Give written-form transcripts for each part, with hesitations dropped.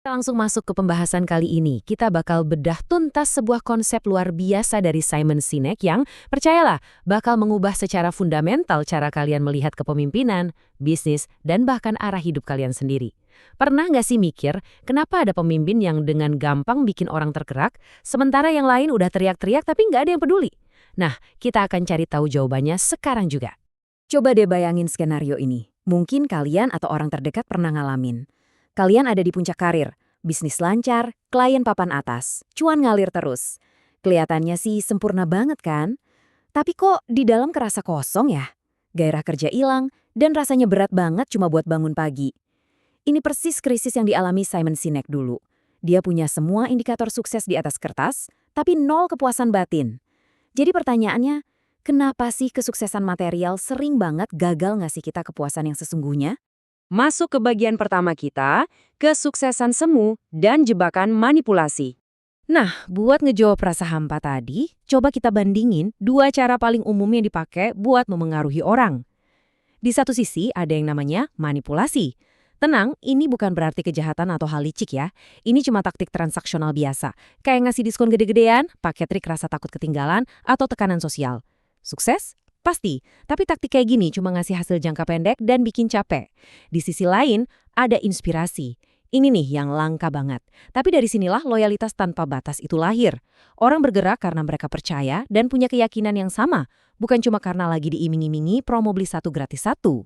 Kita langsung masuk ke pembahasan kali ini. Kita bakal bedah tuntas sebuah konsep luar biasa dari Simon Sinek yang, percayalah, bakal mengubah secara fundamental cara kalian melihat kepemimpinan, bisnis, dan bahkan arah hidup kalian sendiri. Pernah nggak sih mikir, kenapa ada pemimpin yang dengan gampang bikin orang tergerak, sementara yang lain udah teriak-teriak tapi nggak ada yang peduli? Nah, kita akan cari tahu jawabannya sekarang juga. Coba deh bayangin skenario ini. Mungkin kalian atau orang terdekat pernah ngalamin. Kalian ada di puncak karir, bisnis lancar, klien papan atas, cuan ngalir terus. Kelihatannya sih sempurna banget kan? Tapi kok di dalam kerasa kosong ya? Gairah kerja hilang, dan rasanya berat banget cuma buat bangun pagi. Ini persis krisis yang dialami Simon Sinek dulu. Dia punya semua indikator sukses di atas kertas, tapi nol kepuasan batin. Jadi pertanyaannya, kenapa sih kesuksesan material sering banget gagal ngasih kita kepuasan yang sesungguhnya? Masuk ke bagian pertama kita, kesuksesan semu dan jebakan manipulasi. Nah, buat ngejawab rasa hampa tadi, coba kita bandingin dua cara paling umum yang dipakai buat memengaruhi orang. Di satu sisi ada yang namanya manipulasi. Tenang, ini bukan berarti kejahatan atau hal licik ya. Ini cuma taktik transaksional biasa, kayak ngasih diskon gede-gedean, pakai trik rasa takut ketinggalan, atau tekanan sosial. Sukses? Pasti, tapi taktik kayak gini cuma ngasih hasil jangka pendek dan bikin capek. Di sisi lain, ada inspirasi. Ini nih yang langka banget. Tapi dari sinilah loyalitas tanpa batas itu lahir. Orang bergerak karena mereka percaya dan punya keyakinan yang sama, bukan cuma karena lagi diiming-imingi promo beli satu gratis satu.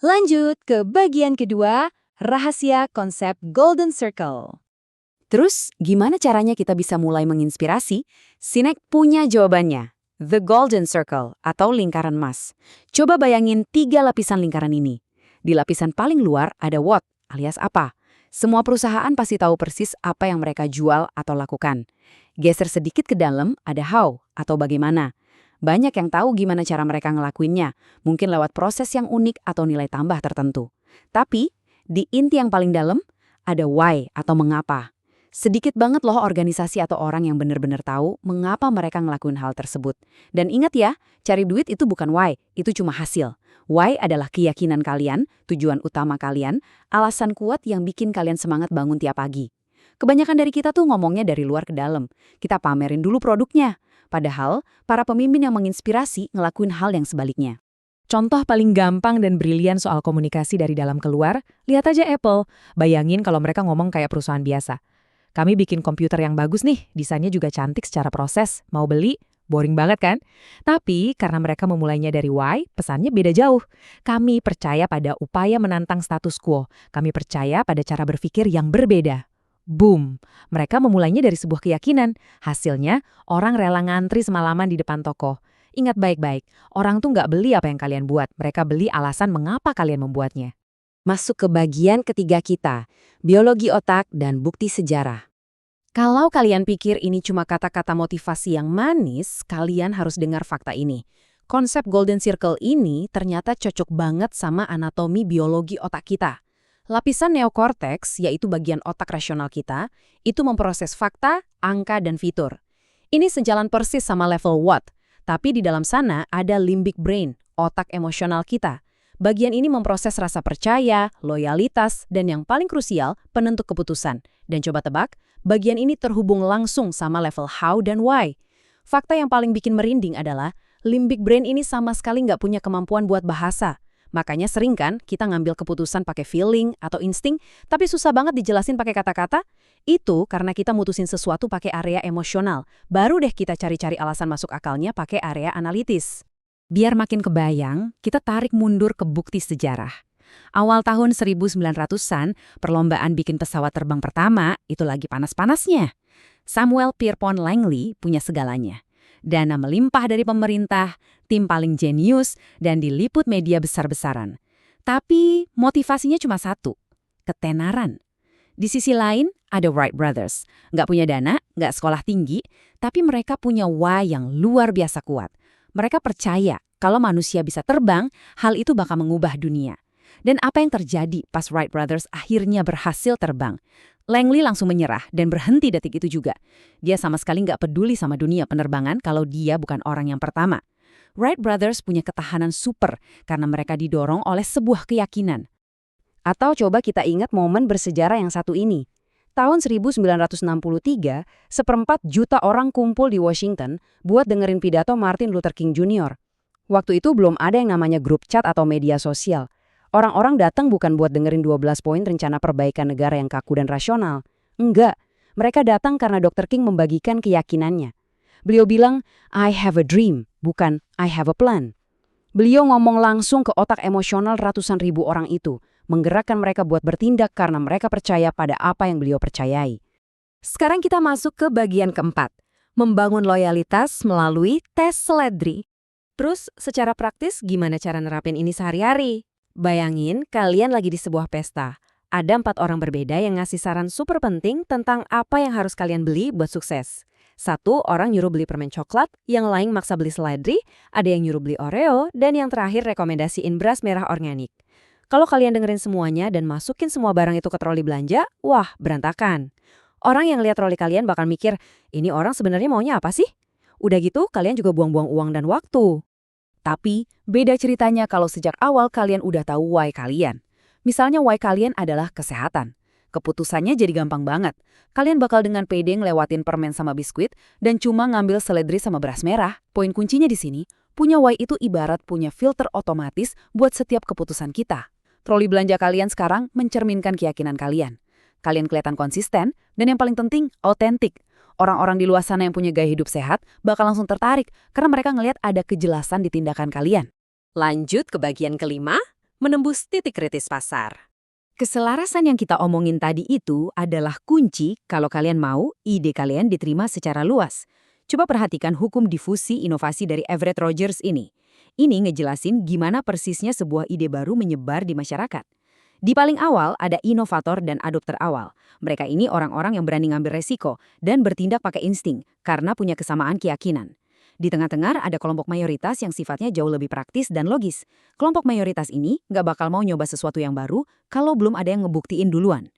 Lanjut ke bagian kedua, rahasia konsep Golden Circle. Terus, gimana caranya kita bisa mulai menginspirasi? Sinek punya jawabannya. The Golden Circle atau lingkaran emas. Coba bayangin 3 lapisan lingkaran ini. Di lapisan paling luar ada what alias apa. Semua perusahaan pasti tahu persis apa yang mereka jual atau lakukan. Geser sedikit ke dalam ada how atau bagaimana. Banyak yang tahu gimana cara mereka ngelakuinnya, mungkin lewat proses yang unik atau nilai tambah tertentu. Tapi, di inti yang paling dalam ada why atau mengapa. Sedikit banget loh organisasi atau orang yang benar-benar tahu mengapa mereka ngelakuin hal tersebut. Dan ingat ya, cari duit itu bukan why, itu cuma hasil. Why adalah keyakinan kalian, tujuan utama kalian, alasan kuat yang bikin kalian semangat bangun tiap pagi. Kebanyakan dari kita tuh ngomongnya dari luar ke dalam. Kita pamerin dulu produknya. Padahal, para pemimpin yang menginspirasi ngelakuin hal yang sebaliknya. Contoh paling gampang dan brilian soal komunikasi dari dalam keluar, lihat aja Apple. Bayangin kalau mereka ngomong kayak perusahaan biasa. Kami bikin komputer yang bagus nih, desainnya juga cantik secara proses. Mau beli? Boring banget kan? Tapi karena mereka memulainya dari why, pesannya beda jauh. Kami percaya pada upaya menantang status quo. Kami percaya pada cara berpikir yang berbeda. Boom! Mereka memulainya dari sebuah keyakinan. Hasilnya, orang rela ngantri semalaman di depan toko. Ingat baik-baik, orang tuh nggak beli apa yang kalian buat. Mereka beli alasan mengapa kalian membuatnya. Masuk ke bagian ketiga kita, biologi otak dan bukti sejarah. Kalau kalian pikir ini cuma kata-kata motivasi yang manis, kalian harus dengar fakta ini. Konsep Golden Circle ini ternyata cocok banget sama anatomi biologi otak kita. Lapisan neokortex, yaitu bagian otak rasional kita, itu memproses fakta, angka, dan fitur. Ini sejalan persis sama level what, tapi di dalam sana ada limbic brain, otak emosional kita. Bagian ini memproses rasa percaya, loyalitas, dan yang paling krusial, penentu keputusan. Dan coba tebak, bagian ini terhubung langsung sama level how dan why. Fakta yang paling bikin merinding adalah, limbic brain ini sama sekali nggak punya kemampuan buat bahasa. Makanya sering kan kita ngambil keputusan pakai feeling atau insting, tapi susah banget dijelasin pakai kata-kata. Itu karena kita mutusin sesuatu pakai area emosional. Baru deh kita cari-cari alasan masuk akalnya pakai area analitis. Biar makin kebayang, kita tarik mundur ke bukti sejarah. Awal tahun 1900-an, perlombaan bikin pesawat terbang pertama itu lagi panas-panasnya. Samuel Pierpont Langley punya segalanya. Dana melimpah dari pemerintah, tim paling jenius, dan diliput media besar-besaran. Tapi motivasinya cuma satu, ketenaran. Di sisi lain, ada Wright Brothers. Nggak punya dana, nggak sekolah tinggi, tapi mereka punya why yang luar biasa kuat. Mereka percaya kalau manusia bisa terbang, hal itu bakal mengubah dunia. Dan apa yang terjadi pas Wright Brothers akhirnya berhasil terbang? Langley langsung menyerah dan berhenti detik itu juga. Dia sama sekali nggak peduli sama dunia penerbangan kalau dia bukan orang yang pertama. Wright Brothers punya ketahanan super karena mereka didorong oleh sebuah keyakinan. Atau coba kita ingat momen bersejarah yang satu ini. Tahun 1963, 1/4 juta orang kumpul di Washington buat dengerin pidato Martin Luther King Jr. Waktu itu belum ada yang namanya grup chat atau media sosial. Orang-orang datang bukan buat dengerin 12 poin rencana perbaikan negara yang kaku dan rasional. Enggak, mereka datang karena Dr. King membagikan keyakinannya. Beliau bilang, I have a dream, bukan I have a plan. Beliau ngomong langsung ke otak emosional ratusan ribu orang itu, menggerakkan mereka buat bertindak karena mereka percaya pada apa yang beliau percayai. Sekarang kita masuk ke bagian keempat, membangun loyalitas melalui tes seledri. Terus, secara praktis gimana cara nerapin ini sehari-hari? Bayangin, kalian lagi di sebuah pesta. Ada 4 orang berbeda yang ngasih saran super penting tentang apa yang harus kalian beli buat sukses. Satu orang nyuruh beli permen coklat, yang lain maksa beli seledri, ada yang nyuruh beli Oreo, dan yang terakhir rekomendasiin beras merah organik. Kalau kalian dengerin semuanya dan masukin semua barang itu ke troli belanja, wah berantakan. Orang yang lihat troli kalian bakal mikir, ini orang sebenarnya maunya apa sih? Udah gitu, kalian juga buang-buang uang dan waktu. Tapi, beda ceritanya kalau sejak awal kalian udah tahu why kalian. Misalnya why kalian adalah kesehatan. Keputusannya jadi gampang banget. Kalian bakal dengan pede ngelewatin permen sama biskuit dan cuma ngambil seledri sama beras merah. Poin kuncinya di sini, punya why itu ibarat punya filter otomatis buat setiap keputusan kita. Troli belanja kalian sekarang mencerminkan keyakinan kalian. Kalian kelihatan konsisten, dan yang paling penting, autentik. Orang-orang di luar sana yang punya gaya hidup sehat bakal langsung tertarik karena mereka ngelihat ada kejelasan di tindakan kalian. Lanjut ke bagian kelima, menembus titik kritis pasar. Keselarasan yang kita omongin tadi itu adalah kunci kalau kalian mau ide kalian diterima secara luas. Coba perhatikan hukum difusi inovasi dari Everett Rogers ini. Ini ngejelasin gimana persisnya sebuah ide baru menyebar di masyarakat. Di paling awal ada inovator dan adopter awal. Mereka ini orang-orang yang berani ngambil resiko dan bertindak pakai insting karena punya kesamaan keyakinan. Di tengah-tengah ada kelompok mayoritas yang sifatnya jauh lebih praktis dan logis. Kelompok mayoritas ini nggak bakal mau nyoba sesuatu yang baru kalau belum ada yang ngebuktiin duluan.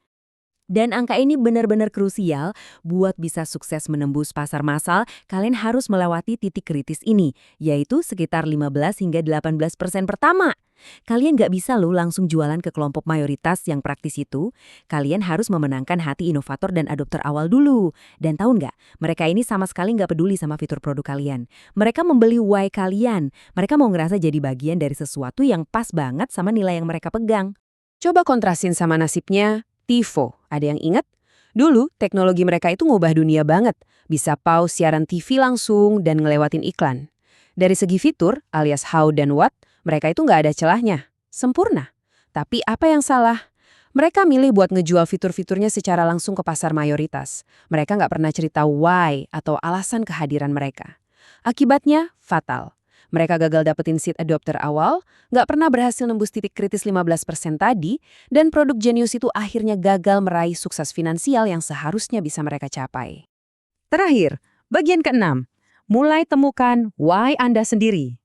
Dan angka ini benar-benar krusial buat bisa sukses menembus pasar massal, kalian harus melewati titik kritis ini, yaitu sekitar 15 hingga 18% pertama. Kalian nggak bisa loh langsung jualan ke kelompok mayoritas yang praktis itu. Kalian harus memenangkan hati inovator dan adopter awal dulu. Dan tahu nggak, mereka ini sama sekali nggak peduli sama fitur produk kalian. Mereka membeli why kalian. Mereka mau ngerasa jadi bagian dari sesuatu yang pas banget sama nilai yang mereka pegang. Coba kontrasin sama nasibnya TiVo. Ada yang ingat? Dulu, teknologi mereka itu ngubah dunia banget. Bisa pause siaran TV langsung dan ngelewatin iklan. Dari segi fitur, alias how dan what, mereka itu nggak ada celahnya. Sempurna. Tapi apa yang salah? Mereka milih buat ngejual fitur-fiturnya secara langsung ke pasar mayoritas. Mereka nggak pernah cerita why atau alasan kehadiran mereka. Akibatnya, fatal. Mereka gagal dapetin seed adopter awal, nggak pernah berhasil nembus titik kritis 15% tadi, dan produk jenius itu akhirnya gagal meraih sukses finansial yang seharusnya bisa mereka capai. Terakhir, bagian ke-6, mulai temukan why Anda sendiri.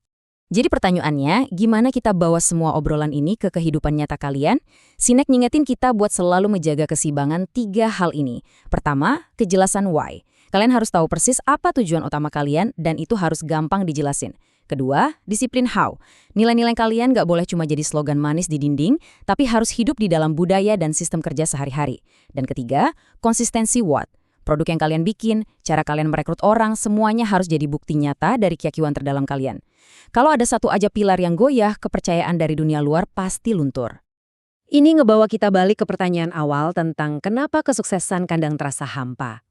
Jadi pertanyaannya, gimana kita bawa semua obrolan ini ke kehidupan nyata kalian? Sinek ngingetin kita buat selalu menjaga keseimbangan 3 hal ini. Pertama, kejelasan why. Kalian harus tahu persis apa tujuan utama kalian dan itu harus gampang dijelasin. Kedua, disiplin how. Nilai-nilai kalian nggak boleh cuma jadi slogan manis di dinding, tapi harus hidup di dalam budaya dan sistem kerja sehari-hari. Dan ketiga, konsistensi what. Produk yang kalian bikin, cara kalian merekrut orang, semuanya harus jadi bukti nyata dari keyakinan terdalam kalian. Kalau ada satu aja pilar yang goyah, kepercayaan dari dunia luar pasti luntur. Ini ngebawa kita balik ke pertanyaan awal tentang kenapa kesuksesan kadang terasa hampa.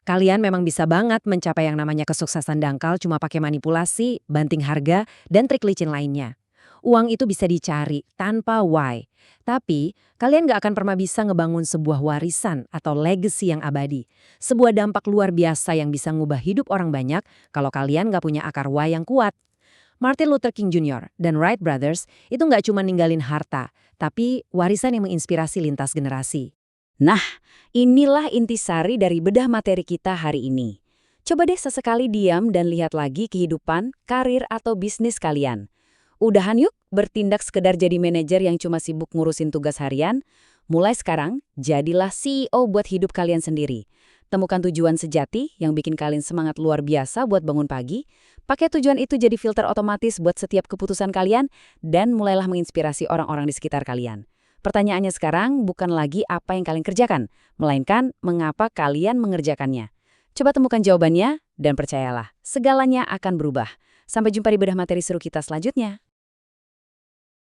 Kalian memang bisa banget mencapai yang namanya kesuksesan dangkal cuma pakai manipulasi, banting harga, dan trik licin lainnya. Uang itu bisa dicari tanpa why. Tapi, kalian nggak akan pernah bisa ngebangun sebuah warisan atau legacy yang abadi. Sebuah dampak luar biasa yang bisa ngubah hidup orang banyak kalau kalian nggak punya akar why yang kuat. Martin Luther King Jr. dan Wright Brothers itu nggak cuma ninggalin harta, tapi warisan yang menginspirasi lintas generasi. Nah, inilah intisari dari bedah materi kita hari ini. Coba deh sesekali diam dan lihat lagi kehidupan, karir, atau bisnis kalian. Udahan yuk bertindak sekedar jadi manajer yang cuma sibuk ngurusin tugas harian. Mulai sekarang, jadilah CEO buat hidup kalian sendiri. Temukan tujuan sejati yang bikin kalian semangat luar biasa buat bangun pagi. Pakai tujuan itu jadi filter otomatis buat setiap keputusan kalian dan mulailah menginspirasi orang-orang di sekitar kalian. Pertanyaannya sekarang bukan lagi apa yang kalian kerjakan, melainkan mengapa kalian mengerjakannya. Coba temukan jawabannya, dan percayalah, segalanya akan berubah. Sampai jumpa di bedah materi seru kita selanjutnya.